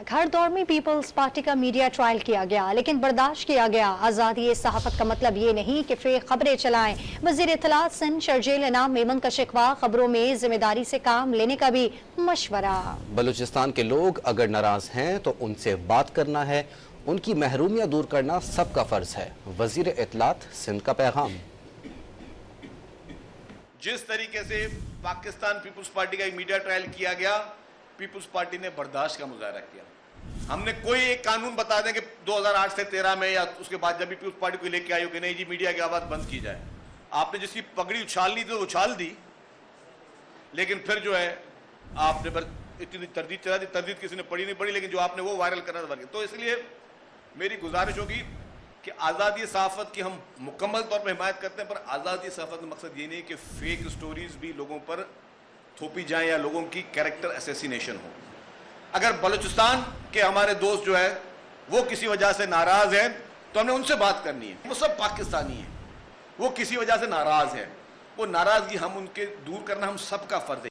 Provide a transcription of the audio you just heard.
ہر دور میں Peoples party کا میڈیا ٹرائل کیا گیا لیکن برداشت کیا گیا۔ آزادی صحافت کا مطلب یہ نہیں کہ فیک خبریں چلائیں۔ وزیر اطلاعات سندھ شرجیل انعام میمن کا شکوہ، خبروں میں ذمہ داری سے کام لینے کا بھی مشورہ۔ بلوچستان کے لوگ اگر ناراض ہیں تو ان سے بات کرنا ہے، ان کی محرومیاں دور کرنا سب کا فرض ہے۔ وزیر اطلاعات سندھ کا پیغام۔ جس طریقے سے پاکستان پیپلز پارٹی کا ایک میڈیا ٹرائل کیا گیا، پیپلز پارٹی نے برداشت کا مظاہرہ کیا۔ ہم نے کوئی ایک قانون بتا دیں کہ 2008 سے 13 میں یا اس کے بعد جب بھی پیپلز پارٹی کو لے کے آئی ہو کہ نہیں جی میڈیا کی آواز بند کی جائے۔ آپ نے جس کی پگڑی اچھالنی تھی تو اچھال دی، لیکن پھر جو ہے آپ نے اتنی تردید چلا دی، تردید کسی نے پڑھی نہیں پڑھی، لیکن جو آپ نے وہ وائرل کرنا تھا۔ تو اس لیے میری گزارش ہوگی کہ آزادی صحافت کی ہم مکمل طور پر حمایت کرتے ہیں، پر آزادی صحافت کا مقصد یہ نہیں کہ فیک سٹوریز بھی لوگوں پر تھوپی جائیں یا لوگوں کی کیریکٹر اسیسینیشن ہو۔ اگر بلوچستان کے ہمارے دوست جو ہے وہ کسی وجہ سے ناراض ہیں تو ہم نے ان سے بات کرنی ہے۔ وہ سب پاکستانی ہیں، وہ کسی وجہ سے ناراض ہیں، وہ ناراضگی ہم ان کے دور کرنا ہم سب کا فرض ہے۔